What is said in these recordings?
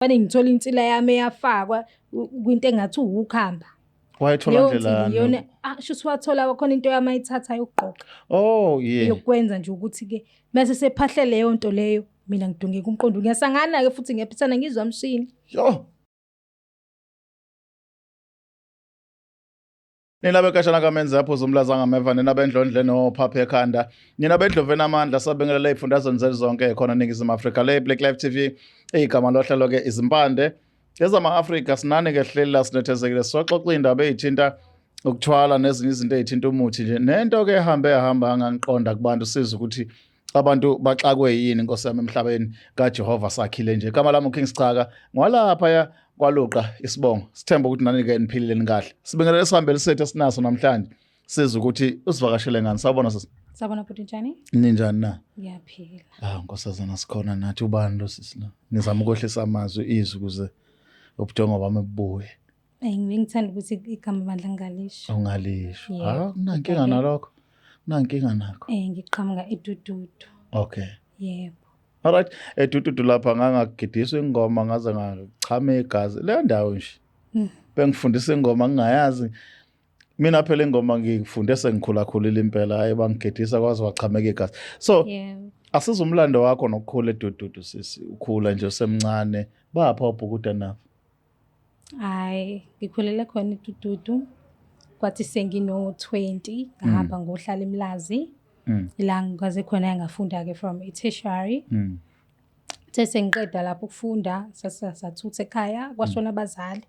Bani ngithola insila yami eyafakwa kwinto engathi ukukhamba. Wayithola ndlela yona shuthi wathola khona into yami ayithatha yokuqoqa. Oh yeah. Yokwenza nje ukuthi ke mase sephahle leyo nto leyo mina ngidungeka umqondo ngiyasangana ke futhi ngiyaphithana ngizwa umshini. Yo. Nina bekashana kamenza yaphuza umlaza ngameva nina bendlondle nophaphe ekhanda nina bendlovena amandla sabengela ifundazwe zonke khona ningizimu Afrika le Black Life TV igama lohlelo ke izimpande ezama Afrika sinani ke hleli la sinethezekile soxoxa indaba ezithinta ukuthwala nezinye izinto ezithinta umuthi nje nento ke ehamba ngangiqonda kubantu siza ukuthi abantu baxakwe yini inkosi yami emhlabeni kaJehova sakhile nje igama lami uKing Sichaka ngwalapha ya kwaluqa isibongo sithemba ukuthi nani ke niphilile nikahle sibingelele sihambele sethu esinaso namhlanje siza ukuthi usivakashele ngani sabona Sabona futhi njani ninjani na ngiyaphila nkosazana sikhona nathi ubani lo sisi la ngizama ukwehlisa amazwi izwi kuze ubudongo bami bubuye ngithanda ukuthi igama bandla ngalisho ungalisho kunankinga nalokho nankinga nakho ngiqhamuka eDududu okay yebo alright eDududu lapha ngangagidiswa ingoma ngaze ngachama igazi le ndawo nje bengifundisa ingoma ngingayazi mina phela ingoma ngifunde sengikhula impela hayi bangigedisa kwaze wachameka igazi so asizumlando wakho nokukhula eDududu sisi ukhula nje usemncane bapha ubhukuda na hayi ngikhulele khona eDududu kwathi sengino 20 ngahamba ngohlala eMlazi la ngaze khona ngafunda ke from tertiary sengiqeda lapho ukufunda sathutha ekhaya kwashona abazali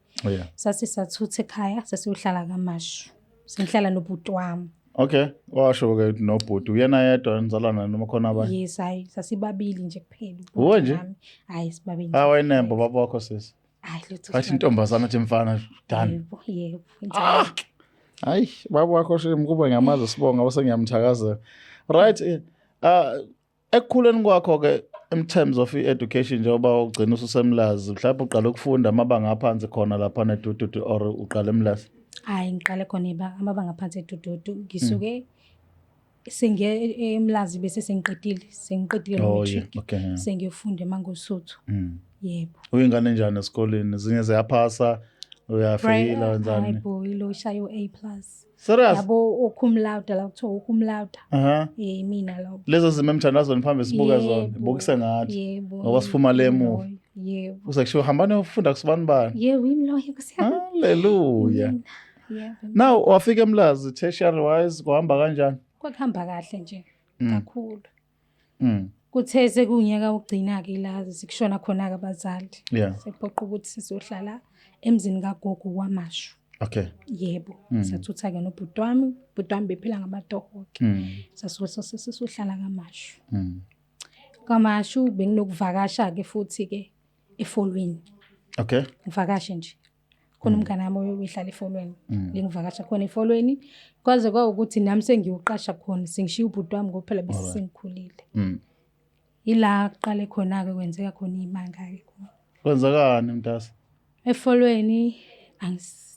sathutha ekhaya sesiyohlala kaMashu sengihlala nobhuti wami okay washo ke nobhuti uyena yedwa nizalana noma khona abanye yes hayi sasibabili nje kuphela ubhuti wami hayi sibabili wayenembo baba wakho sisi hayi lutho athi intombazana ethi mfana done yebo hayi baba wakho shemkuba ngiyamazi sibonga bese ngiyamthakazela right ekukhuleni kwakho ke in terms of education njengoba ugcina ususemlazi mhlawumbe uqala ukufunda amabanga aphansi khona lapha neDududu or uqala eMlazi hayi ngiqale khona amabanga aphansi eDududu ngisuke sengiye eMlazi bese sengiqedile no-matric sengiyofunda eMangosuthu yebo uyingane njani esikoleni zinye ziyaphasa uyafeyila wenzani hayibo ilo shayo A+ serious yabo okhumlauda la kuthiwa okhumlauda mina lo lezo zime emthandazweni phambi sibuka zona ibukise ngathi ngoba siphuma le emuva yebo usekusho hambane ufunda kusibani bani yebo imloyo kusiyami haleluya now wafika eMlazi tertiary wise kuhamba kanjani kwakuhamba kahle nje kakhulu kuthe sekunyaka ugcina ke la sikushona khona ke abazali sephoqa ukuthi sizohlala emzini kagogo kwaMashu okay yebo sathutha ke nobhuti wami bephila ngamadoho ke sasuhlala kaMashu kaMashu benginokuvakasha ke futhi ke efolweni okay ngivakashe nje khona umngane wami oyihlala efolweni ngivakasha khona efolweni kwaze kwaukuthi nami sengiyoqasha khona sengishiya ubhuti wami ngophela bese sengikhulile ila qale khona ke kwenzeka khona imanga ke kwenzekani mntasa efolweni I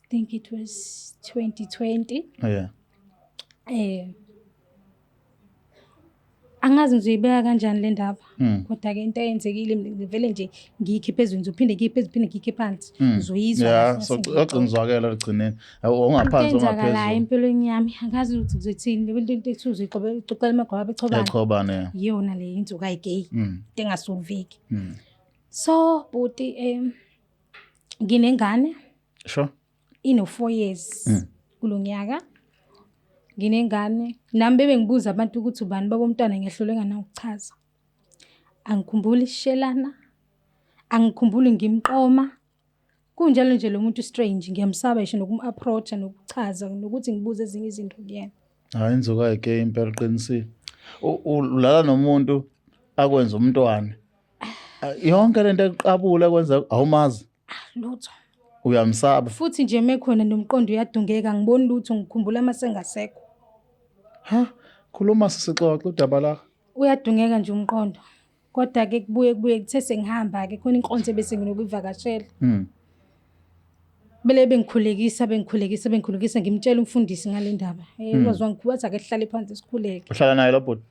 think it was 2020 angazi ngizoyibeka kanjani le ndaba kodwa ke into eyenzekile ngivele nje ngiyikhiphe ezweni uphinde ngiyikhiphe phansi uzoyizwa so oqinizwakela ligcineni ungaphansi ongaphezulu la empilweni yami angazi ukuthi kuzothini into ethuzo ixoxela emagwaba echobane yona le inzuka ayigay into engasolveki so buti nginengane sure ino 4 years kulonyaka nginengane nami bebengibuza abantu ukuthi ubani baba umntwana ngiyahluleka na ukuchaza angikhumbuli ishelana angikhumbuli ngimqoma kunjalo nje lo muntu strange ngiyamsaba ngisho nokum-approacha nokuchaza nokuthi ngibuze ezinye izinto kuyena hayi inzuka ayike impela qinisile ulala nomuntu akwenza umntwana yonke lento eqabula kwenza awumazi lutho uyamsaba futhi nje mekhona nomqondo uyadungeka ngiboni lutho ngikhumbula masengasekho khuluma sisixoxa udaba la uyadungeka nje umqondo kodwa ke kubuye kuthe sengihamba ke khona inkonzo bese nginokuvakashela bele bengikhulekisa ngimtshela umfundisi ngale ndaba wazwa ngikhubaza ke hlale phansi sikhuleke uhlala naye lo bhuti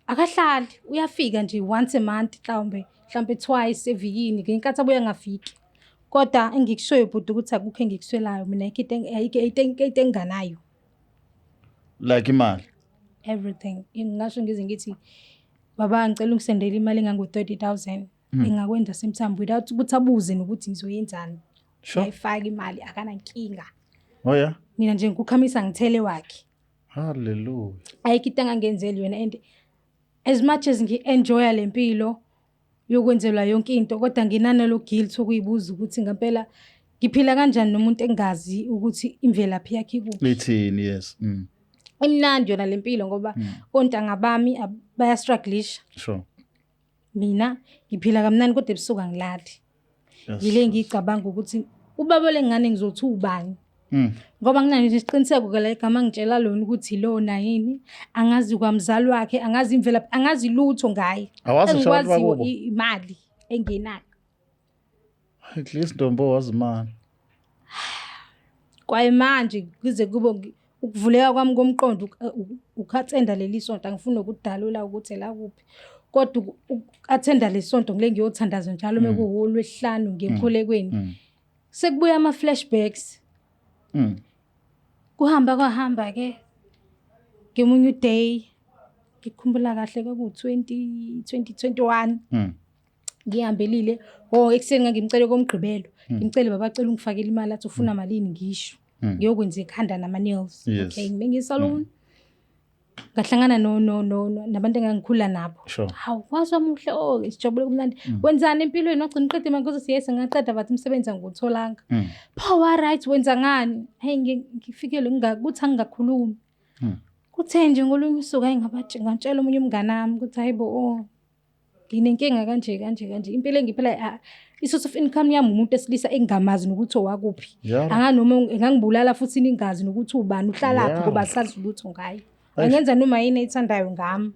akahlali uyafika nje once a month mhlawumbe mhlambe twice evikini ngenkathi abuya ngafiki. Kodwa engikushoyo bhuti ukuthi akukho engikuswelayo mina ayikho enganayo. Like imali. Everything. Ngisho ngize ngithi baba ngicela ungisendele imali engango 30,000 engakwenza semthambo without ukuthi abuze nokuthi ngizoyenzani. Ngiyifaka imali akanankinga. Oh yeah. Mina nje ngikukhamisa ngithele wakhe. Hallelujah. Ayikho into angangenzeli yona and as much as ngi-enjoya lempilo yokwenzelwa yonke into kodwa nginanalo guilt okuyibuza ukuthi ngempela ngiphila kanjani nomuntu engazi ukuthi imvelaphi yakhe ikuphi. Lithini yes. Imnandi yona lempilo ngoba ontanga bami bayastrugglisha. Sure. Mina ngiphila kamnandi kodwa ebusuku ngilali. Yile ngicabanga ukuthi ubaba lengane ngizothi ubani. Ngoba nginanje isiqiniseko ke la igama ngitshela lona ukuthi lona yini angazi kwamzali wakhe angazi imvelaphi angazi lutho ngaye. Engikwaziyo imali engenayo. At least Ntombo wazimana. Kwaye manje kuze kube ukuvuleka kwami komqondo ukhathenda leli sonto angifuni ukudalula ukuthi la kuphi. Kodwa ukathenda lesonto ngile ngiyothandaza njalo mekuwolwesihlanu ngemkhulekweni. Sekubuya ama flashbacks. Kuhamba ke ngemunye day ngikhumbula kahle kwaku 2021 ngihambelile ekseni ngimcele komgqibelo ngimcele babacela ungifakele imali athi ufuna malini ngisho ngiyokwenza ikhanda nama nails okay ngisalon ngahlangana nabantu engangikhula nabo hawu wazwa muhle sijabule kumnandi wenzani empilweni wagcina uqede mangozo siyese ngaqeda bathi umsebenzi angutholanga power right wenza ngani hey ngifikele ngakuthi angingakhulumi kuthe nje ngolunye usuku ayingabathi ngantshela umunye umngane nami ukuthi hayibo nginenkinga kanje impilo engiphila isource of income yami umuntu esilisa engamazi nokuthi owakuphi anganoma engangibulala futhi iningazi nokuthi ubani uhlalaphi ngoba sazi lutho ngaye angenza noma yini ethandayo ngami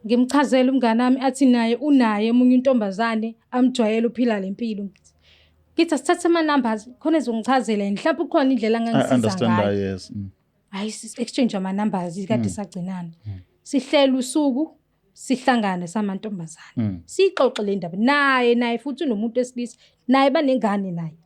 ngimchazela umngane nami athi naye unaye umunye intombazane amjwayela uphila lempilo ngithi asithathe ama numbers khona ezongichazela mhlawumbe ukhona indlela angangisiza ngayo hayi exchange ama numbers ikade sagcinana sihlela usuku sihlangane samantombazane sixoxe le ndaba naye futhi unomuntu esilisa naye banengane naye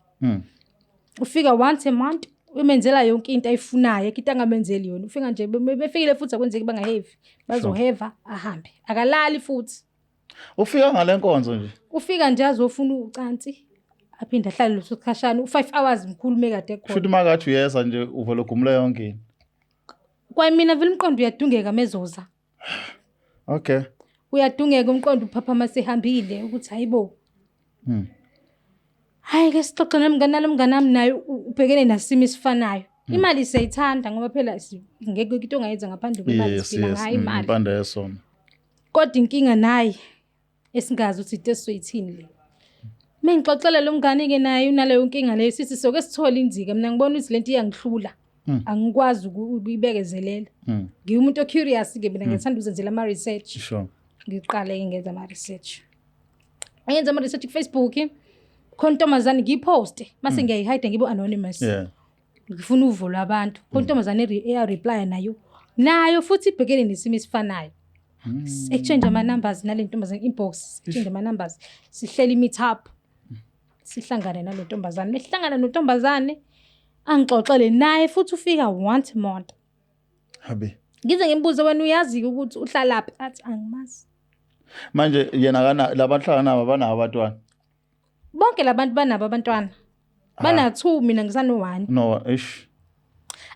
ufika once a month umenzela yonke into ayifunayo ekita ngamenzeli yona ufika nje befikile futhi akwenzeki bangaheavy bazoheva ahambe akalali futhi ufika ngale nkonzo nje ufika nje azofuna ucansi aphinda ahlale lo sikhashana u5 hours mkhuluma ekade khona futhi makathi uyeza nje uvela ugumula yonke into kwa mina vele umqondo uyadungeka mezoza okay uyadungeka umqondo uphapha masehambile ukuthi hayibo hayi ke sixoxe nomngane nami naye ubhekene nasimo isifanayo imali siyayithanda ngoba phela ngeke into ongayenza ngaphandle kwemali siphila ngayo imali impande yesona kodwa inkinga naye esingazi ukuthi into esizoyithini le mengixoxela lo mngane ke naye unaleyo inkinga leyo sithi soke sithola inzika mina ngibona ukuthi lento iyangihlula angikwazi ukuyibekezelela ngiwumuntu ocurious ke mina ngithanda ukuzenzela ama research sure ngiqale ngenza ama research ngenza ama research ku Facebook kontomazane ngiposte mase ngiyayihide ngibo anonymous ngifuna uvo lwabantu kontomazane eya reply nayo futhi ibhekene nesimo esifanayo exchange ama numbers nale ntombazane inbox exchange ama numbers sihlela meet up sihlangane nalo ntombazane mehlangana nontombazane angixoxele naye futhi ufika once a month habe ngize ngimbuze wena uyazi ukuthi uhlalaphi athi angimazi manje yena kana labahlangana nabo banabo abantwana bonke labantu banabo abantwana bana 2 mina ngisano 1 no ish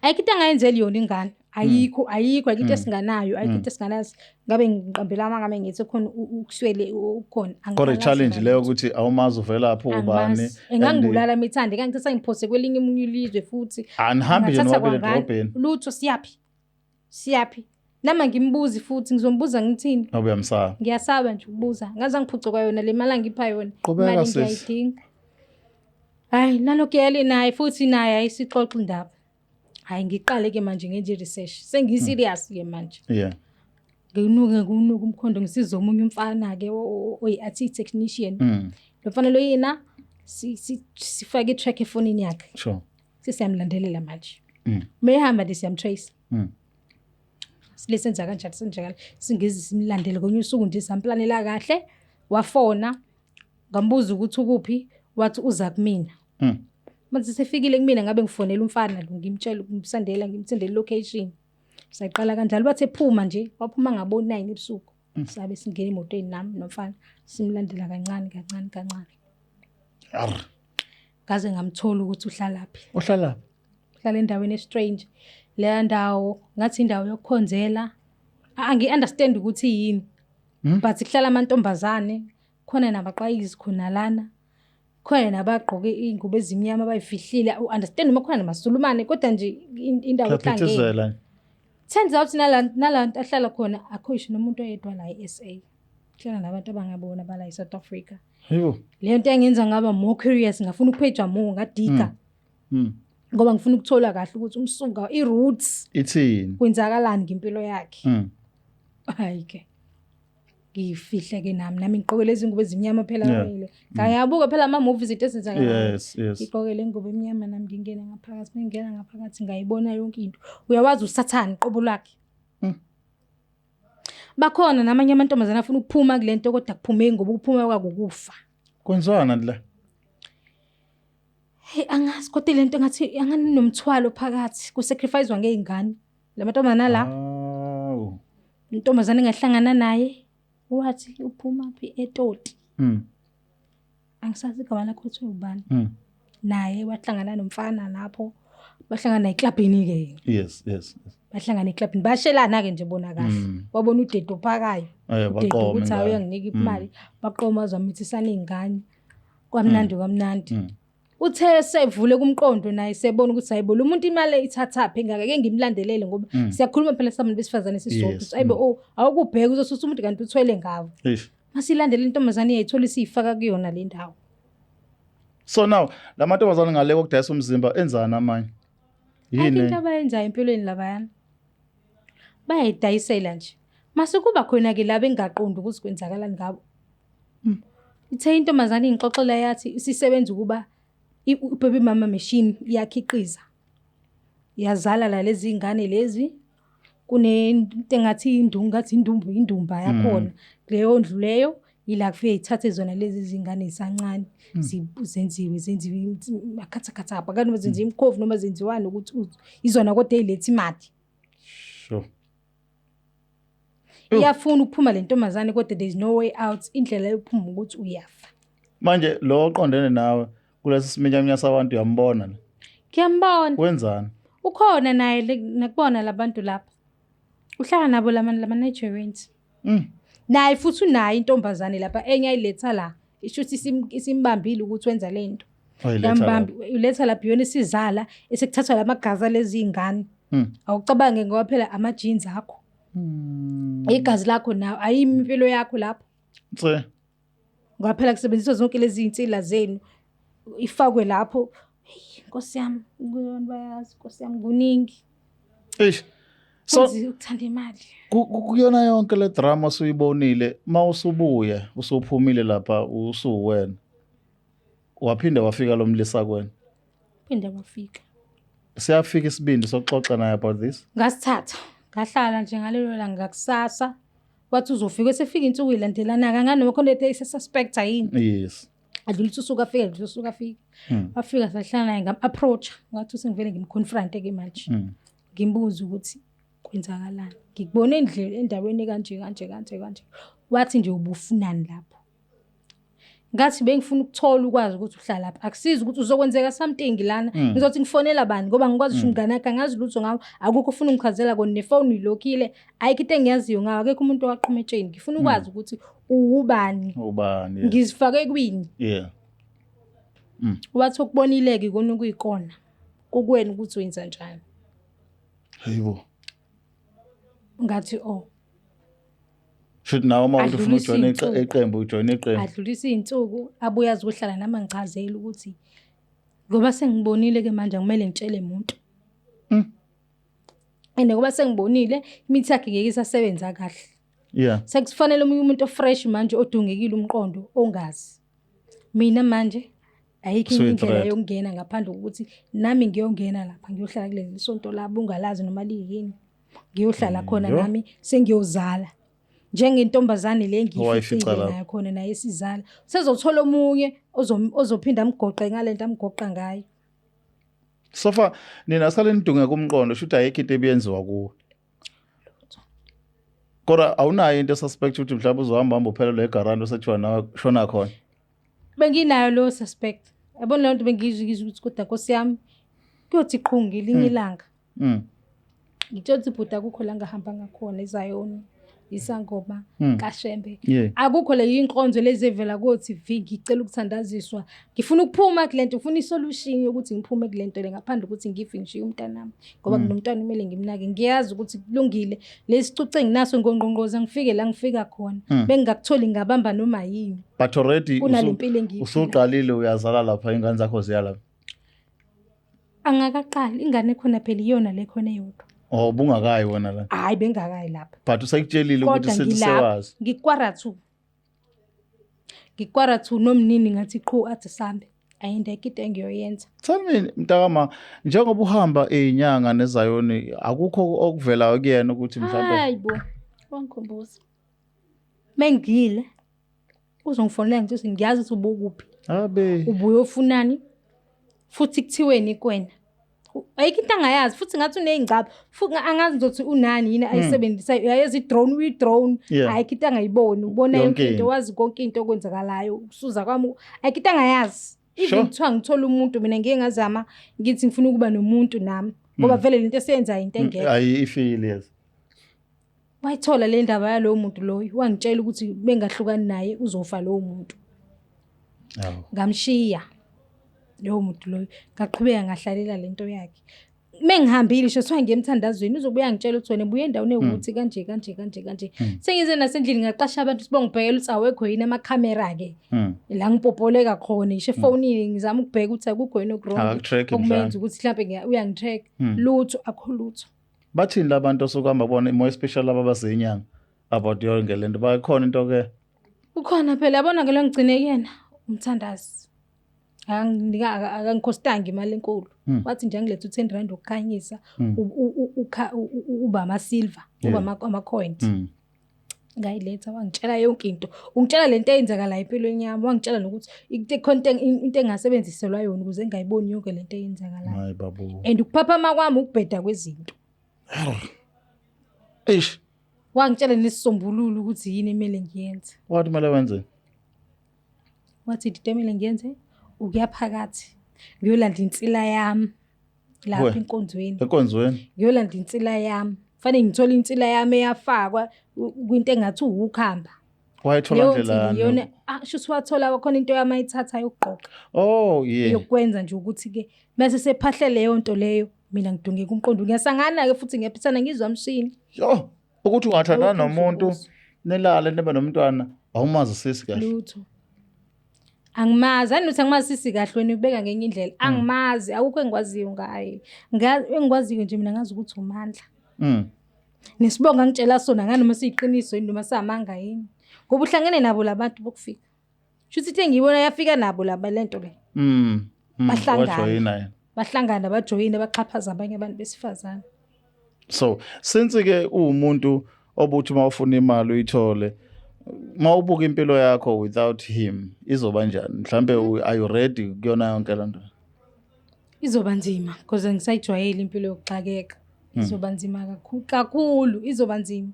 ayikho angayenzeli yona ingane ayikho ayikho esinganayo ayikho esinganazi ngabe ngiqambela ngabe ngithi khona ukuswele ukhona angikho challenge leyo ukuthi awumazi uvela lapho ubani engangibulala imithande kanti sengiphose kwelinye umunye ilizwe futhi anihambi nje nobile edrobheni lutho siyapi nama ngimbuzi futhi ngizombuza ngithini ubuyamsaba ngiyasaba nje ukubuza ngaze ngiphucuka yona le mali angipha yona imali ngiyayidinga hayi nalokuyele naye futhi naye ayisixoxa indaba hayi ngiqale ke manje ngenze research sengiserious ke manje nginuka umkhondo ngisiza omunye umfana ke oyi-IT technician lo mfana lo yena sifake i-track efonini yakhe sure sisiyamlandelela manje mehamba siyamtrace sile senza kanjani senjalo singezi simlandele konye usuku nje samplanela kahle wafona ngambuza ukuthi ukuphi wathi uza kumina manje sefikile kumina ngabe ngifonela umfana lo ngimtshela ngimsandela ngimsendela location sayaqala kanjalo bathe phuma nje waphuma ngabo 9 ebusuku sabe singena emotweni nami nomfana simlandela kancane ngaze ngamthola ukuthi uhlala endaweni estrange le ndawo ngathi indawo yokukhonzela angi-understand ukuthi yini but kuhlala amantombazane khona nabaqwayizi khona lana khona nabagqoke ingubo ezimnyama abayifihlile u-understand uma khona namasulumane kodwa nje indawo ehlangene turns out nalantu ahlala khona akho isho nomuntu oyedwa la e-SA kuhlala nabantu abangabona bala e-South Africa leyo nto engenza ngaba more curious ngafuna ukupheja more ngadiga ngoba ngifuna ukuthola kahle ukuthi umsuka i-roots ithini kwenzakalani ngempilo yakhe hayi ke ngifihle ke nami ngiqoke lezi ngubo ezimnyama phela ngale ngayabuka phela ama movies esenza ngalo ngiqoke le ngubo emnyama nami ngingena ngaphakathi ngayibona yonke into uyawazi usathani qobo lakhe bakhona namanye amantombazana afuna ukuphuma kulento kodwa kuphume ngoba ukuphuma kwakukufa kwenziwana la angazi kodwa lento ngathi angani nomthwalo phakathi ku sacrificewa ngeingane lamantombazana la intombazana engahlangana naye wathi uphuma phi eToti angisazi igama lakhe uthi ubani naye wahlangana nomfana lapho bahlangana eklabhini ke yes bahlangana eklabhini bashelana ke nje bona kahle wabona uDedo phakayo uDedo ukuthi ayanginika imali baqoma zamithisana izingane kwamnandi uthe sevule kumqondo naye sebona ukuthi hayibo lo muntu imali ithathaphi engake ngimlandelele ngoba siyakhuluma phela sabantu besifazane sisodwa hayibo awukubheka uzosusa umuntu kanti uthwele ngawo masilandela intombazane yayithola isifaka kuyona le ndawo so now lamantombazane ngale kokudayisa umzimba enzana amanye yini into abayenzayo empilweni labayana bayayidayisela nje mase kuba khona ke laba engaqondi ukuthi kwenzakalani ngabo ithe intombazane ingixoxela yathi sisebenza ukuba ibaby mama machine iyakhiqiza yazala la lezi ingane lezi kunento engathi ngathi indumba yakhona leyo ndlu leyo ila kufike ithathe zona lezi zingane isancane zenziwe akhatha kanti zenziwe imkhovu noma zenziwani ukuthi izona kodwa eyilethi imali sure iyafuna ukuphuma le ntombazane kodwa there is no way out indlela yokuphuma ukuthi uyafa manje lo oqondene nawe kulesi siminyaminya sabantu uyambona la ngiyambona wenzani ukhona naye nakubona labantu lapha uhlala nabo lama Nigerians naye futhi unayo intombazane lapha enye ayiletha la ishuthi isimbambile ukuthi wenza lento yambambi uletha lapha yona isizala esekuthathwa lamagazi lezi ingane awucabange ngoba phela ama jeans akho igazi lakho nawo ayimi impilo yakho lapho ngoba phela kusebenziswa zonke lezi insila zenu ifakwe lapho Nkosi yami bayazi Nkosi yami kuningi so ukuthanda imali kuyona yonke le drama usuyibonile mawusubuya usuphumile lapha usuwena waphinde wafika lo mlisa kwena phinde wafika siyafika isibindi sokuxoxa naye about this ngasithatha ngahlala nje ngalelo la ngakusasa wathi uzofika esefika insuku ilandelana kanganoma khona into eyisuspect yini yes adlulisa usuka afika wafika sahlala naye ngam-approach ngathi usengivele ngimconfront ke manje ngimbuza ukuthi kwenzakalani ngikubona endaweni kanje wathi nje ubufunani lapho ngathi bengifuna ukuthola ukwazi ukuthi uhlala lapha akusizi ukuthi uzokwenzeka something lana ngizothi ngifonela abantu ngoba ngikwazi ukuthi umngane akhe angazi lutho ngawo akukho ufuna ungichazela kona nefone ilokhile ayikho into engiyaziyo ngawo akekho umuntu owaqhuma etsheni ngifuna ukwazi ukuthi ubani ngizifake kwini wathi ukubonileke kona ukuyikona kukwena ukuthi wenza njani hayibo ngathi should nawo uma ufuna ujoin iqembu adlulisa izinsuku abuya azohlala nami ngichazela ukuthi ngoba sengibonile ke manje kumele ngitshele umuntu ngoba sengibonile imithi yakhe ngeke isasebenza kahle sekufanele umuntu ofresh manje odungekile umqondo ongazi mina manje ayikho indlela yokungena ngaphandle ukuthi nami ngiyongena lapha ngiyohlala kuleli sonto labo ungalazi noma liyini ngiyohlala khona nami sengiyozala njengentombazane le ngiyificile nayo khona naye esizala sezothola omunye ozophinda amgoqe ngalento amgoqa ngayo. Sofa nina sale nidunge kumqondo shothi ayikho into ebiyenziwa kuwe. Kodwa awunayo into suspect ukuthi mhlawumbe uzohamba uphelelwe egarandi osethiwa nawe shona khona. Benginayo lo suspect. Yabona le nto bengizwe ukuthi kodwa Nkosi yami kuyothi qhungi linye ilanga. Ngitshothi ibhuda akukho la ngahamba ngakhona eZayoni isangoma kaShembe. Akukho le inkonzo lezi evela ko TV ngicela ukuthandaziswa. Ngifuna ukuphuma kulento, ngifuna isolution yokuthi ngiphume kulento le ngaphandle ukuthi ngife ngishiye umntanami ngoba kunomntwana kumele ngimnake. Ngiyazi ukuthi kulungile lesicuce nginaso ngongqongqoza ngifike la ngifika khona bengingakutholi ngabamba noma yini. But already usuqalile uyazala lapha ingane zakho ziyala. Angakaqali ingane khona phela iyona le khona eyodwa. Oh bungakayi wona la. Hayi bengakayi lapha. But usayitshelile ukuthi sewazi. Ngikwarathu nomnini ngathi qhu athi sambe. Ayindeke into engiyoyenza. Tell me mntakama njengoba uhamba ezinyanga neZayoni akukho okuvelayo kuyena ukuthi mhlawumbe. Hayibo. Wangikhumbuza. Mengile uzongifonela ngithi ngiyazi ukuthi ubukuphi. Ubuye ufunani? Futhi kuthiweni kwena. Ayikho into angayazi futhi ngathi uneyingcaba futhi angazi ngizothi unani yini ayisebenzisa yazi drone ayikho into angayiboni ubona yonke into wazi konke into okwenzakalayo ukusuza kwami ayikho into angayazi even kuthiwa ngithola umuntu mina ngeke ngazama ngithi ngifuna ukuba nomuntu nami ngoba vele lento esenza into engeke ayifile yes wayithola le ndaba yalowo muntu loyo wangitshela ukuthi bengahlukani naye uzofa lowo muntu ngamshiya lowo muntu loyo ngaqhubeka ngahlalela lento yakhe mengihambile sho kuthiwa ngiyemthandazweni uzobuya ngitshela ukuthi wena buye endaweni ewukuthi kanje sengize nasendlini ngaqasha abantu sibongibhekela ukuthi awekho yini ama-camera ke la ngipopoleka khona ishe efonini ngizama ukubheka ukuthi akukho yini okurong okumenza ukuthi mhlawumbe uyangitrack lutho akho lutho. Bathini labantu osokuhamba bona more special laba basenyanga about yonke lento bakhona into ke ukhona phela yabona ke lo ngigcine kuyena umthandazi akangikhostangi imali enkulu wathi nje ngilethe u10 ukukhanyisa uba ama silver uba ama coins ngayiletha wangitshela yonke into ungitshela lento eyenzakala empilweni yami wangitshela nokuthi into engasebenziselwa yona ukuze ngayiboni yonke lento eyenzakalayo hayi babu and ukuphaphama kwami ukubheda kwezinto wangitshela nesisombululo ukuthi yini emele ngiyenze wathi manje wenze wathi ditemele ngiyenze ukuya phakathi ngiyolanda insila yami lapha enkonzweni ngiyolanda insila yami fanele ngithola insila yami eyafakwa kwinto engathi ukuhamba wayithola ndlela yona shuthi wathola khona into yami ayithatha yokuqoqa yokwenza nje ukuthi ke bese sephahle leyo nto leyo mina ngidungeka umqondo ngiyasangana ke futhi ngiyaphithana ngizwa umshini ukuthi ungathandana nomuntu nelala nebe nomntwana awumazi sisi kahle lutho angimazi anothi angimazi sisi kahle wena ubeka ngenye indlela angimazi akukho engikwaziyo ngaye engikwaziyo nje mina ngazi ukuthi umandla nesibonga ngitshela sona ngani noma siyiqiniso noma samanga yini ngoba uhlangene nabo labantu bokufika shuthi ithe ngiyibona yafika nabo laba lento le bahlangana bajoyina baqhaphaza abanye abantu besifazana. So since ke umuntu obuthi mawufuna imali uyithole mawubuka impilo yakho without him izoba njani mhlambe are you ready kuyona yonke lento izoba nzima because ngisayijwayele impilo yokuxakeka izoba nzima kakhulu izoba nzima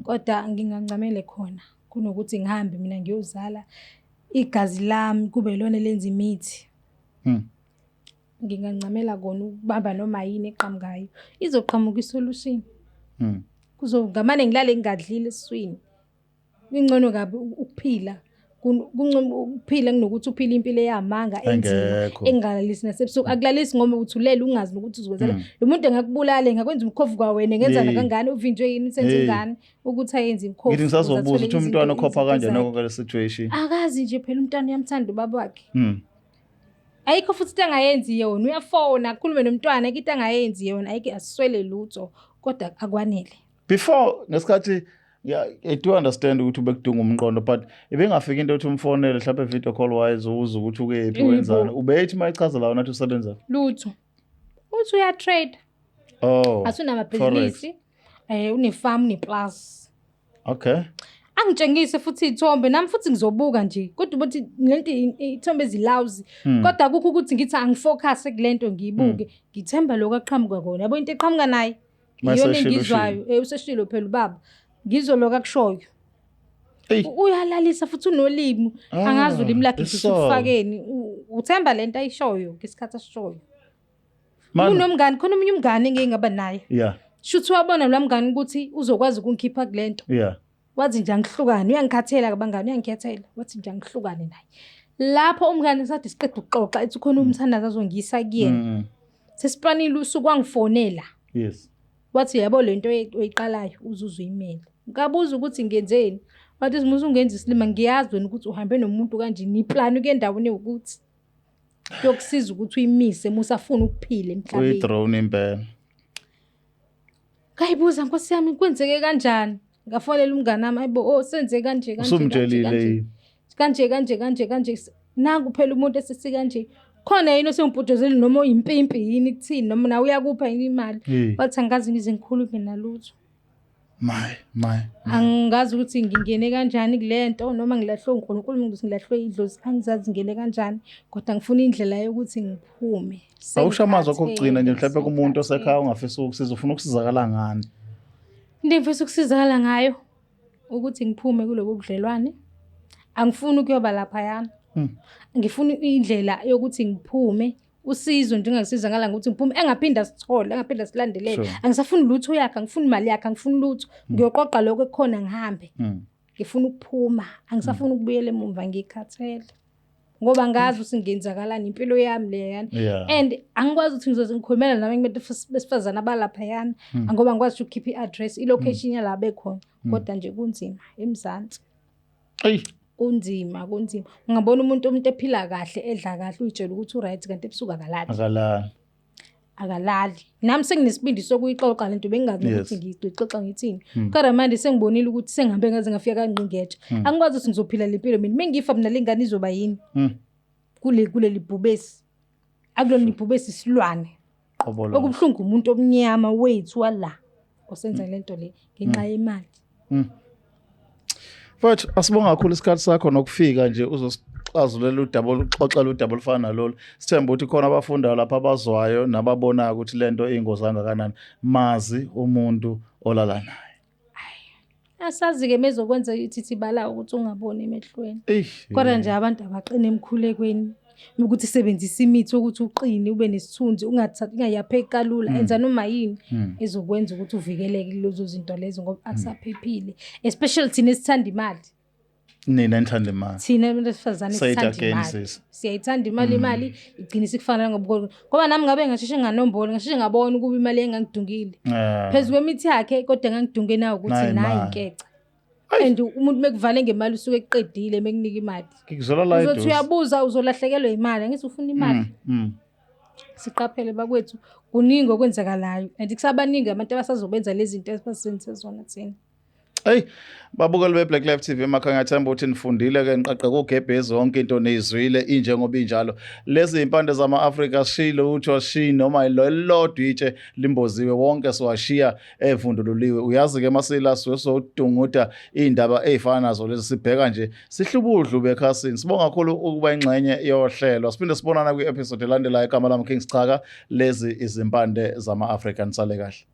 kodwa ngingancamele khona kunokuthi ngihambe mina ngiyozala igazi lami kube lona lenza imithi ngingancamela kona ukubamba noma yini eqhamukayo izoqhamuka isolution kuzongamane ngilale ngingadlile eswini ingcono kabi ukuphila ukuphila kunokuthi uphile impilo eyamanga enzima engalalisi nasebusuku akulalisi ngoma uthulela ungazi ukuthi uzokwenzela lo muntu engakubulala engakwenza umkhofu kwawena ngenzana kangani uvinjwe yini senze ingane ukuthi ayenze imkhofu ngithi ngisazobuza ukuthi umntwana okhopha kanjani ngokho le situation akazi nje phela umntwana uyamthanda ubaba wakhe ayikho futhi into angayenzi yona uyafona akhulume nomntwana into angayenzi yona ayike aswele lutho kodwa akwanele before ngesikhathi I do understand ukuthi ubekudunga umqondo but ebengafika into ukuthi umfonele mhlawumbe video call wise uze ukuthi ukephi wenzani ubeyithi mayichaza la nathi usebenza lutho uthi uya trade asunamabhizinisi Unefarm neplus. Okay. Angitshengise futhi ithombe nami futhi ngizobuka nje kodwa ubuthi lento ithombe ezilawuzi kodwa akukho ukuthi ngithi angifocus kulento ngiyibuke ngithemba lokho aqhamuka kona yabo into eqhamuka naye iyona engizwayo useshilo phela ubaba ngizoloka kushoyo uyalalisa futhi unolimi angazi ulimi lakhe ukufakeni uthemba lento ayishoyo ngesikhathi asishoyo unomngani khona umunye umngane engingaba naye shuthi wabona lo mngani ukuthi uzokwazi ukungikhipha kulento wathi nje angihlukane uyangikhathela kabangani uyangikhethela wathi nje angihlukane naye lapho umngane sathi siqeda ukuxoxa ethi khona umthandazo azongisa kuyena sesiplanile usuku wangifonela wathi yabo lento oyiqalayo uzuzwe email ngabuza ukuthi ngenzeni wathi simuze ungenza isilima ngiyazi wena ukuthi uhambe nomuntu kanje ni plan uke endaweni ukuthi yokusiza ukuthi uyimise musafuna ukuphila emhlabeni uyi-drone impela kayibuza nkosi yami kwenzeke kanjani ngafonela umngane nami ayibo senze kanje usumtshelile kanje nangu phela umuntu esisi kanje khona yini osengibhudozeli noma oyimpimpi yini kuthini noma nawe uyakupha yini imali wathi angazi ngize ngikhulume nalutho angazi ukuthi ngingene kanjani kulento noma ngilahlwe uNkulunkulu ukuthi ngilahlwe idlozi angizazi ngene kanjani kodwa ngifuna indlela yokuthi ngiphume awusha amazwi okugcina nje mhlawumbe kumuntu osekhaya ongafisa ukusiza ufuna ukusizakala ngani into engifisa ukusizakala ngayo ukuthi ngiphume kulobo budlelwane angifuni ukuyoba lapha yana ngifuna indlela yokuthi ngiphume usizo njengasizakala ngokuthi ngiphume engaphinda sithole engaphinda silandelele angisafuni lutho yakhe angifuni imali yakhe angifuni lutho ngiyoqoqa lokho ekhona ngihambe ngifuna ukuphuma angisafuni ukubuyela emuva ngikhathele ngoba ngazi ukuthi ngenzakalani impilo yami leyana and angikwazi ukuthi ngizoze ngikhulumela nawe ngibe besifazana abalapha yana ngoba ngikwazi ukukhipha i-address i-location yala bekhona kodwa nje kunzima eMzansi kunzima ungabona umuntu ephila kahle edla kahle uyitshela ukuthi uright kanti ebusuku akalali nami senginesibindi sokuyixoxa lento bengazi ukuthi ngixoxa ngithini kodwa manje sengibonile ukuthi sengihambe ngaze ngafika kangqingetshe angikwazi ukuthi ngizophila lempilo mina mengifa mina lengane izoba yini kule libhubesi akulona libhubesi silwane okubhlungu umuntu omnyama wethu wala osenza lento le ngenxa yemali But asibonga kakhulu isikhathi sakho nokufika nje uzosixazulela uxoxela udaba olufana nalolu sithemba ukuthi khona abafundayo lapha abazwayo nababona ukuthi lento ingozi kangakanani mazi umuntu olala naye asazi ke mezokwenza ithi bala ukuthi ungaboni emehlweni kodwa nje abantu abaqine emkhulekweni ukuthi sebenzisa imithi ukuthi uqine ube nesithunzi ungathathi ungayapheki kalula enza noma yini ezokwenza ukuthi uvikeleke kulezo zinto lezo ngoba akusaphephile especially thina esithanda imali nina nithanda imali thina abantu besifazane sithanda imali siyayithanda imali igcina sikufana ngoba nami ngabe ngasheshe nganombolo ngasheshe ngabona ukuba imali engangidungile phezulu kwemithi yakhe kodwa ngangidunge nayo ukuthi nayi inkece and umuntu mekuvale ngemali usuke eqedile mekunika imali ngikuzola la uzothi uyabuza uzolahlekelwa imali angithi ufuna imali siqaphele bakwethu kuningi okwenzakalayo and kusabaningi abantu abasazobenza lezi zinto esibasenze zona thina babukeli beBlack Life TV emakhaya ngathemba ukuthi nifundile ke niqaqe kugebhezi yonke into neyizwile injengoba injalo lezi impande zama-Afrika sishilo utho shi noma lolodwa itshe limboziwe wonke siwashiya evundululiwe uyazi ke Masilas wesodunguda indaba ezifana nazo lezi sibheka nje sihlubudlu bekhasini sibonga kakhulu ukuba ingxenye yohlelo siphinde sibonana kwi-episode elandelayo igama lami King Sichaka lezi izimpande zama-Afrika nisale kahle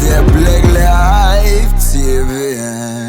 The Black Life TV.